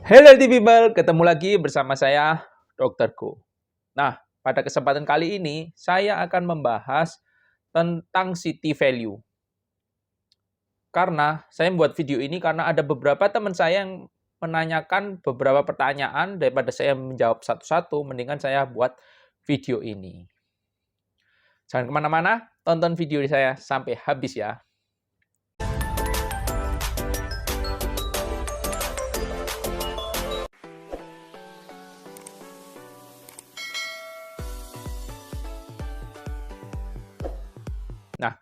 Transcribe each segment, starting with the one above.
Hello people, ketemu lagi bersama saya Dr. Go. Nah, pada kesempatan kali ini saya akan membahas tentang city value. Karena saya membuat video ini karena ada beberapa teman saya yang menanyakan beberapa pertanyaan, daripada saya menjawab satu-satu, mendingan saya buat video ini. Jangan kemana-mana, tonton video saya sampai habis ya. Nah,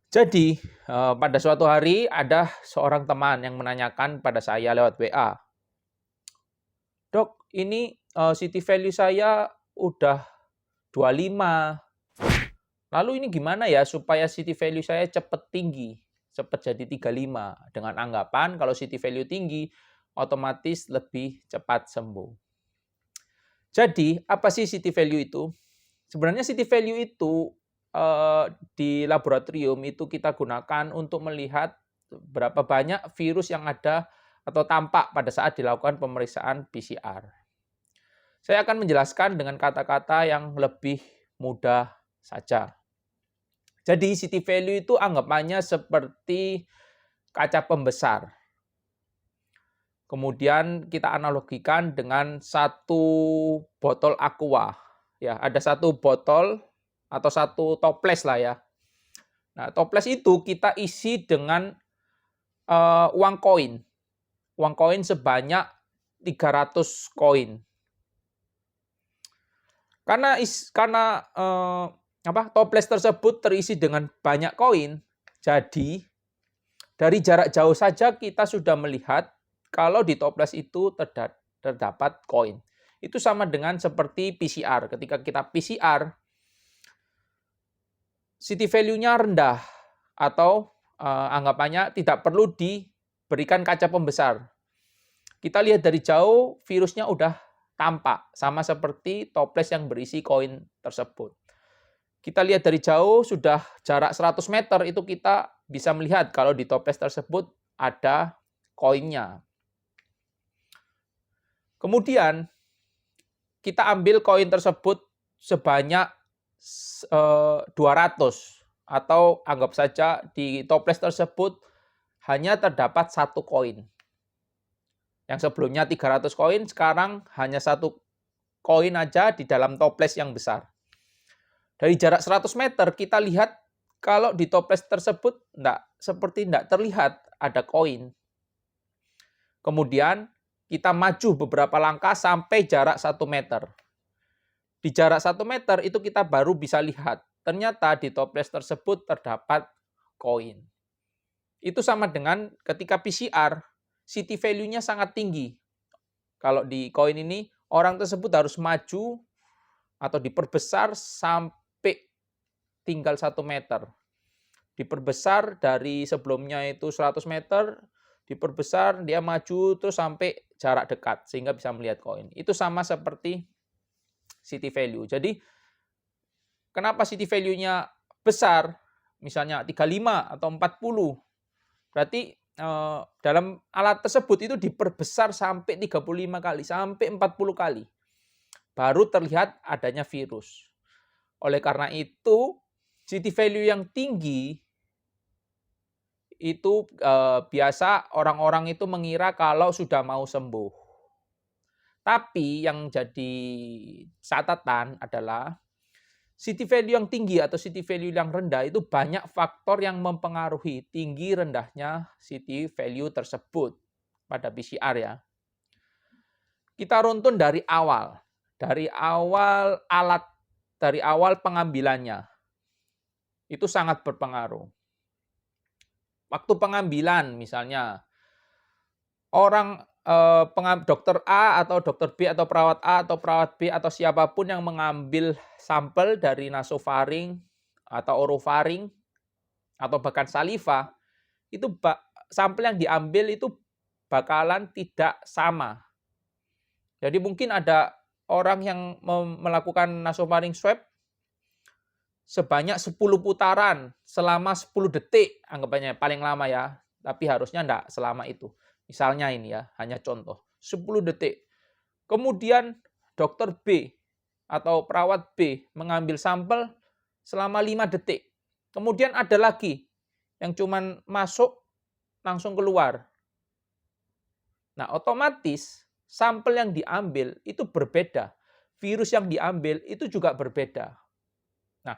jadi pada suatu hari ada seorang teman yang menanyakan pada saya lewat WA, "Dok, ini city value saya udah 25. Lalu ini gimana ya supaya city value saya cepat tinggi, cepat jadi 35?" Dengan anggapan kalau city value tinggi, otomatis lebih cepat sembuh. Jadi, apa sih city value itu? Sebenarnya city value itu di laboratorium itu kita gunakan untuk melihat berapa banyak virus yang ada atau tampak pada saat dilakukan pemeriksaan PCR. Saya akan menjelaskan dengan kata-kata yang lebih mudah saja. Jadi city value itu anggapannya seperti kaca pembesar. Kemudian kita analogikan dengan satu botol aqua. Ya, ada satu botol atau satu toples lah ya. Nah, toples itu kita isi dengan uang koin. Uang koin sebanyak 300 koin. Karena toples tersebut terisi dengan banyak koin, jadi dari jarak jauh saja kita sudah melihat kalau di toples itu terdapat koin. Itu sama dengan seperti PCR. Ketika kita PCR, city value-nya rendah atau anggapannya tidak perlu diberikan kaca pembesar. Kita lihat dari jauh, virusnya udah tampak, sama seperti toples yang berisi koin tersebut. Kita lihat dari jauh, sudah jarak 100 meter, itu kita bisa melihat kalau di toples tersebut ada koinnya. Kemudian, kita ambil koin tersebut sebanyak 200, atau anggap saja di toples tersebut hanya terdapat satu koin. Yang sebelumnya 300 koin, sekarang hanya satu koin aja di dalam toples yang besar. Dari jarak 100 meter kita lihat kalau di toples tersebut seperti tidak terlihat ada koin. Kemudian kita maju beberapa langkah sampai jarak 1 meter. Di jarak 1 meter itu kita baru bisa lihat, ternyata di toples tersebut terdapat koin. Itu sama dengan ketika PCR, city value-nya sangat tinggi. Kalau di koin ini, orang tersebut harus maju atau diperbesar sampai tinggal 1 meter. Diperbesar dari sebelumnya itu 100 meter, diperbesar, dia maju terus sampai jarak dekat, sehingga bisa melihat koin. Itu sama seperti city value. Jadi, kenapa city value-nya besar, misalnya 35 atau 40, berarti dalam alat tersebut itu diperbesar sampai 35 kali, sampai 40 kali. Baru terlihat adanya virus. Oleh karena itu, city value yang tinggi itu biasa orang-orang itu mengira kalau sudah mau sembuh. Tapi yang jadi catatan adalah city value yang tinggi atau city value yang rendah itu banyak faktor yang mempengaruhi tinggi rendahnya city value tersebut pada PCR ya. Kita runtun dari awal alat, dari awal pengambilannya. Itu sangat berpengaruh. Waktu pengambilan misalnya, dokter A atau dokter B atau perawat A atau perawat B atau siapapun yang mengambil sampel dari nasofaring atau orofaring atau bahkan saliva, itu sampel yang diambil itu bakalan tidak sama. Jadi mungkin ada orang yang melakukan nasofaring swab sebanyak 10 putaran selama 10 detik, anggapannya paling lama ya, tapi harusnya enggak selama itu. Misalnya ini ya, hanya contoh, 10 detik. Kemudian dokter B atau perawat B mengambil sampel selama 5 detik. Kemudian ada lagi yang cuman masuk langsung keluar. Nah, otomatis sampel yang diambil itu berbeda. Virus yang diambil itu juga berbeda. Nah,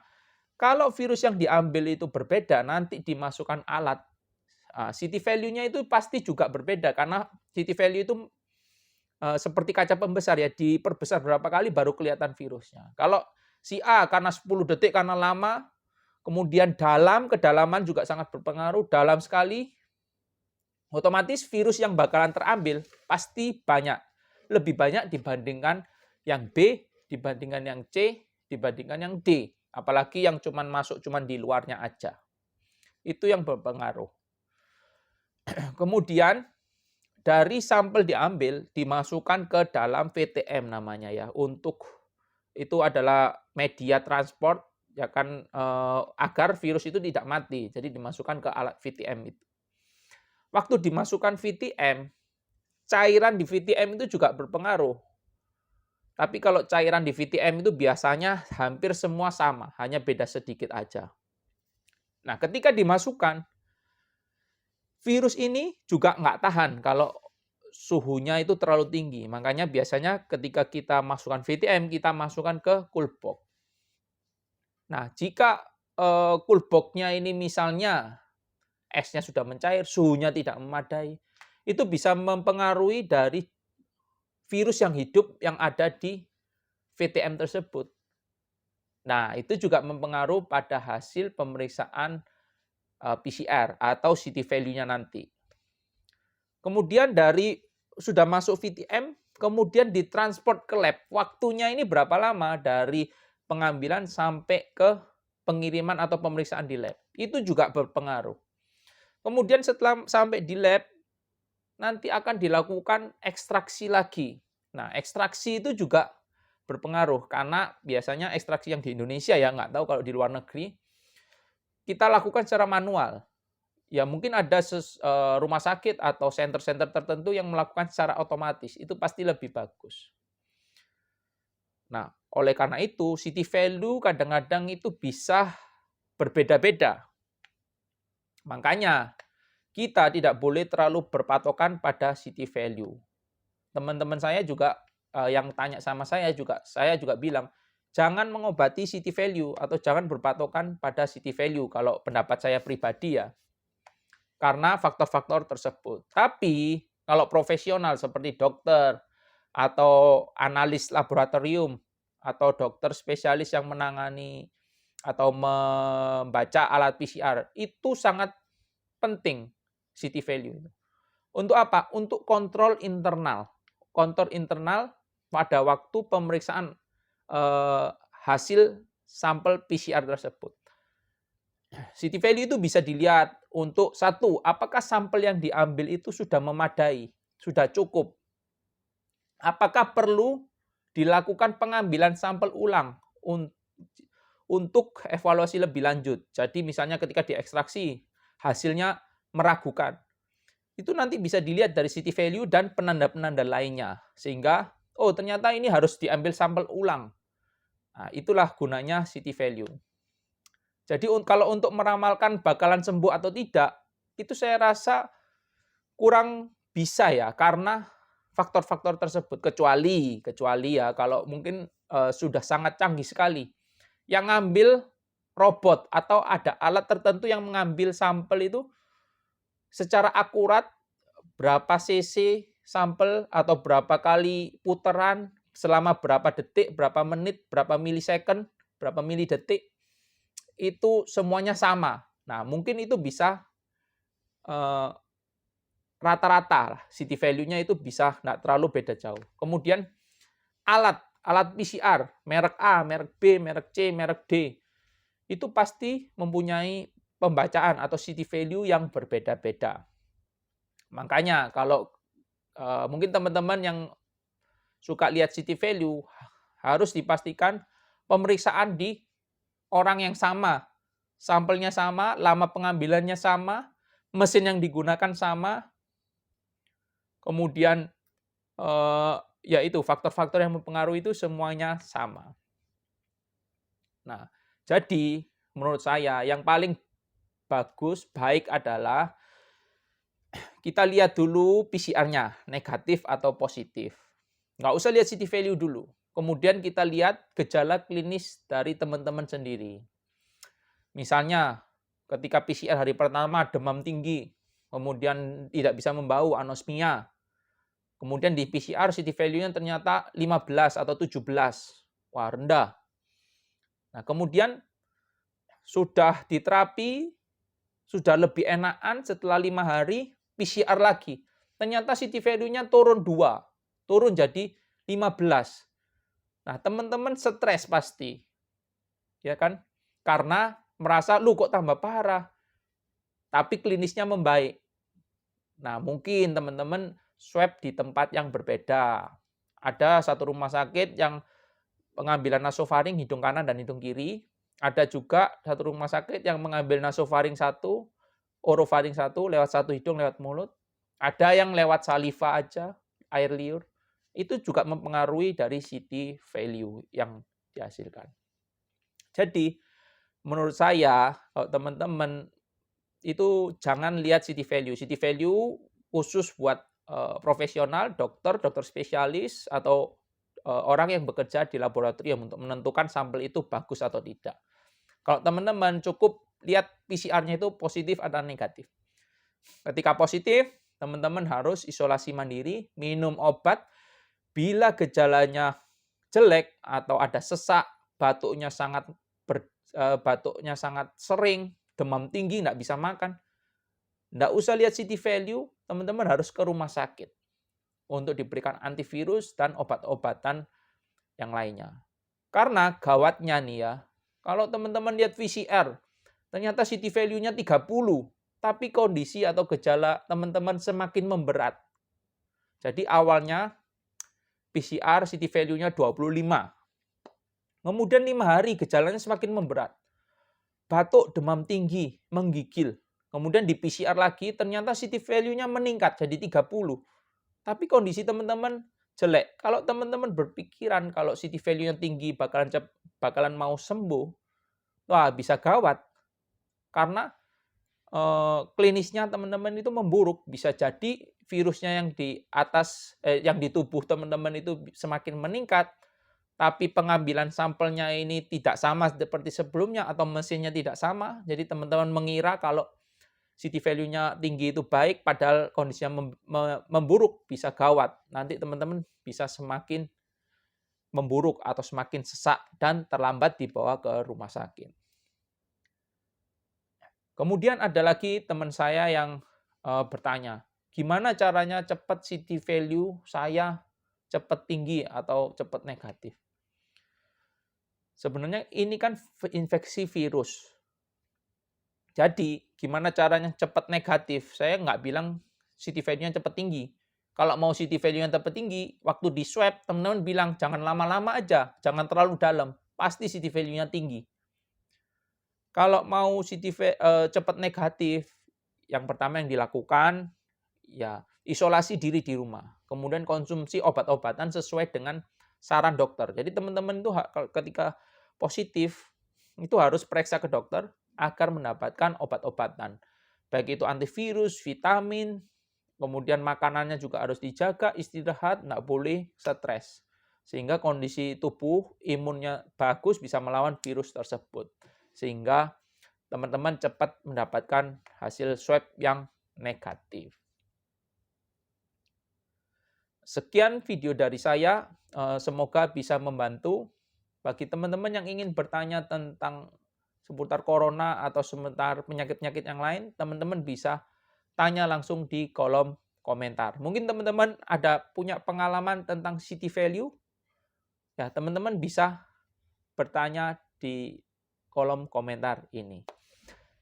kalau virus yang diambil itu berbeda, nanti dimasukkan alat, CT value-nya itu pasti juga berbeda karena CT value itu seperti kaca pembesar ya, diperbesar berapa kali baru kelihatan virusnya. Kalau si A karena 10 detik karena lama, kemudian kedalaman juga sangat berpengaruh, dalam sekali, otomatis virus yang bakalan terambil pasti banyak. Lebih banyak dibandingkan yang B, dibandingkan yang C, dibandingkan yang D. Apalagi yang cuman masuk cuman di luarnya aja. Itu yang berpengaruh. Kemudian dari sampel diambil dimasukkan ke dalam VTM namanya ya. Untuk itu adalah media transport ya kan, agar virus itu tidak mati. Jadi dimasukkan ke alat VTM itu. Waktu dimasukkan VTM, cairan di VTM itu juga berpengaruh. Tapi kalau cairan di VTM itu biasanya hampir semua sama, hanya beda sedikit aja. Nah, ketika dimasukkan, virus ini juga nggak tahan kalau suhunya itu terlalu tinggi. Makanya biasanya ketika kita masukkan VTM, kita masukkan ke cool box. Nah, jika cool box-nya ini misalnya esnya sudah mencair, suhunya tidak memadai, itu bisa mempengaruhi dari virus yang hidup yang ada di VTM tersebut. Nah, itu juga mempengaruhi pada hasil pemeriksaan PCR atau CT value-nya nanti. Kemudian dari sudah masuk VTM, kemudian ditransport ke lab. Waktunya ini berapa lama dari pengambilan sampai ke pengiriman atau pemeriksaan di lab. Itu juga berpengaruh. Kemudian setelah sampai di lab, nanti akan dilakukan ekstraksi lagi. Nah, ekstraksi itu juga berpengaruh karena biasanya ekstraksi yang di Indonesia ya, nggak tahu kalau di luar negeri, kita lakukan secara manual. Ya mungkin ada rumah sakit atau center-center tertentu yang melakukan secara otomatis, itu pasti lebih bagus. Nah, oleh karena itu CT value kadang-kadang itu bisa berbeda-beda. Makanya kita tidak boleh terlalu berpatokan pada CT value. Teman-teman saya juga yang tanya sama saya juga bilang, jangan mengobati CT value atau jangan berpatokan pada CT value kalau pendapat saya pribadi ya. Karena faktor-faktor tersebut. Tapi kalau profesional seperti dokter atau analis laboratorium atau dokter spesialis yang menangani atau membaca alat PCR itu sangat penting CT value itu. Untuk apa? Untuk kontrol internal. Kontrol internal pada waktu pemeriksaan hasil sampel PCR tersebut. CT value itu bisa dilihat untuk satu, apakah sampel yang diambil itu sudah memadai, sudah cukup. Apakah perlu dilakukan pengambilan sampel ulang untuk evaluasi lebih lanjut. Jadi misalnya ketika diekstraksi, hasilnya meragukan. Itu nanti bisa dilihat dari CT value dan penanda-penanda lainnya. Sehingga, oh ternyata ini harus diambil sampel ulang. Nah, itulah gunanya CT value. Jadi kalau untuk meramalkan bakalan sembuh atau tidak, itu saya rasa kurang bisa ya, karena faktor-faktor tersebut. Kecuali ya kalau mungkin sudah sangat canggih sekali. Yang ngambil robot atau ada alat tertentu yang mengambil sampel itu secara akurat, berapa cc sampel atau berapa kali putaran, selama berapa detik, berapa menit, berapa milisecond, berapa milidetik, itu semuanya sama. Nah, mungkin itu bisa rata-rata lah. CT value-nya itu bisa nggak terlalu beda jauh. Kemudian alat PCR, merek A, merek B, merek C, merek D, itu pasti mempunyai pembacaan atau CT value yang berbeda-beda. Makanya kalau mungkin teman-teman yang suka lihat CT value, harus dipastikan pemeriksaan di orang yang sama, sampelnya sama, lama pengambilannya sama, mesin yang digunakan sama, kemudian yaitu faktor-faktor yang mempengaruhi itu semuanya sama. Nah, jadi menurut saya yang paling baik adalah kita lihat dulu PCR-nya, negatif atau positif. Nggak usah lihat city value dulu. Kemudian kita lihat gejala klinis dari teman-teman sendiri. Misalnya, ketika PCR hari pertama demam tinggi, kemudian tidak bisa membau, anosmia. Kemudian di PCR city value-nya ternyata 15 atau 17. Wah, rendah. Nah, kemudian sudah diterapi, sudah lebih enakan setelah 5 hari, PCR lagi. Ternyata city value-nya turun 2, turun jadi 15. Nah, teman-teman stres pasti. Ya kan? Karena merasa, lu kok tambah parah. Tapi klinisnya membaik. Nah, mungkin teman-teman swab di tempat yang berbeda. Ada satu rumah sakit yang pengambilan nasofaring hidung kanan dan hidung kiri. Ada juga satu rumah sakit yang mengambil nasofaring 1, orofaring 1 lewat satu hidung, lewat mulut. Ada yang lewat saliva aja, air liur. Itu juga mempengaruhi dari city value yang dihasilkan. Jadi, menurut saya, kalau teman-teman itu jangan lihat city value. City value khusus buat profesional, dokter spesialis, atau orang yang bekerja di laboratorium untuk menentukan sampel itu bagus atau tidak. Kalau teman-teman cukup lihat PCR-nya itu positif atau negatif. Ketika positif, teman-teman harus isolasi mandiri, minum obat. Bila gejalanya jelek atau ada sesak, batuknya sangat sering, demam tinggi, nggak bisa makan, nggak usah lihat city value, teman-teman harus ke rumah sakit untuk diberikan antivirus dan obat-obatan yang lainnya. Karena gawatnya nih ya, kalau teman-teman lihat PCR, ternyata city value-nya 30, tapi kondisi atau gejala teman-teman semakin memberat. Jadi awalnya PCR city value-nya 25. Kemudian 5 hari gejalanya semakin memberat. Batuk, demam tinggi, menggigil. Kemudian di PCR lagi ternyata city value-nya meningkat jadi 30. Tapi kondisi teman-teman jelek. Kalau teman-teman berpikiran kalau city value-nya tinggi bakalan mau sembuh, wah bisa gawat. Karena klinisnya teman-teman itu memburuk. Bisa jadi virusnya yang di atas yang di tubuh teman-teman itu semakin meningkat, tapi pengambilan sampelnya ini tidak sama seperti sebelumnya atau mesinnya tidak sama. Jadi teman-teman mengira kalau city value-nya tinggi itu baik, padahal kondisinya memburuk, bisa gawat. Nanti teman-teman bisa semakin memburuk atau semakin sesak dan terlambat dibawa ke rumah sakit. Kemudian ada lagi teman saya yang bertanya, gimana caranya cepat city value saya cepat tinggi atau cepat negatif? Sebenarnya ini kan infeksi virus. Jadi, gimana caranya cepat negatif? Saya nggak bilang city value-nya cepat tinggi. Kalau mau city value-nya cepat tinggi, waktu di swab, teman-teman bilang jangan lama-lama aja, jangan terlalu dalam. Pasti city value-nya tinggi. Kalau mau cepat negatif, yang pertama yang dilakukan, ya isolasi diri di rumah. Kemudian konsumsi obat-obatan sesuai dengan saran dokter. Jadi teman-teman itu ketika positif, itu harus periksa ke dokter agar mendapatkan obat-obatan. Baik itu antivirus, vitamin, kemudian makanannya juga harus dijaga, istirahat, nggak boleh stres. Sehingga kondisi tubuh, imunnya bagus, bisa melawan virus tersebut. Sehingga teman-teman cepat mendapatkan hasil swab yang negatif. Sekian video dari saya, semoga bisa membantu. Bagi teman-teman yang ingin bertanya tentang seputar corona atau seputar penyakit-penyakit yang lain, teman-teman bisa tanya langsung di kolom komentar. Mungkin teman-teman ada punya pengalaman tentang city value, ya teman-teman bisa bertanya di kolom komentar ini.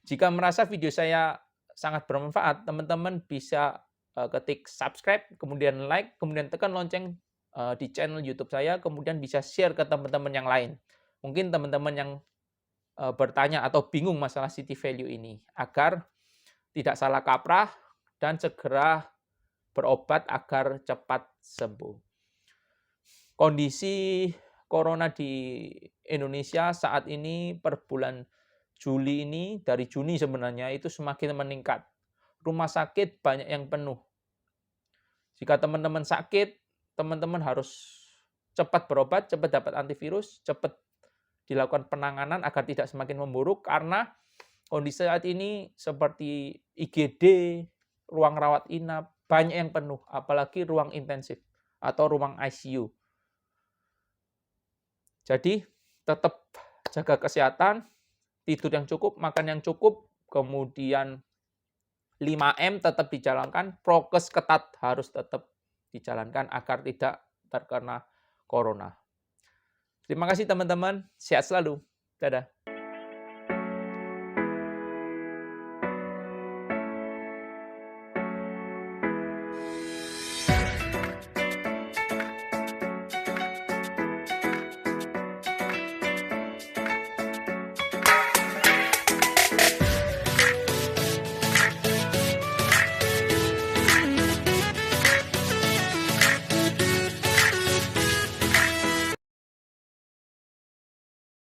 Jika merasa video saya sangat bermanfaat, teman-teman bisa ketik subscribe, kemudian like, kemudian tekan lonceng di channel YouTube saya, kemudian bisa share ke teman-teman yang lain. Mungkin teman-teman yang bertanya atau bingung masalah city value ini, agar tidak salah kaprah dan segera berobat agar cepat sembuh. Kondisi corona di Indonesia saat ini per bulan Juli ini, dari Juni sebenarnya itu semakin meningkat. Rumah sakit banyak yang penuh. Jika teman-teman sakit, teman-teman harus cepat berobat, cepat dapat antivirus, cepat dilakukan penanganan agar tidak semakin memburuk, karena kondisi saat ini seperti IGD, ruang rawat inap, banyak yang penuh, apalagi ruang intensif atau ruang ICU. Jadi tetap jaga kesehatan, tidur yang cukup, makan yang cukup, kemudian 5M tetap dijalankan, prokes ketat harus tetap dijalankan agar tidak terkena corona. Terima kasih teman-teman, sehat selalu. Dadah.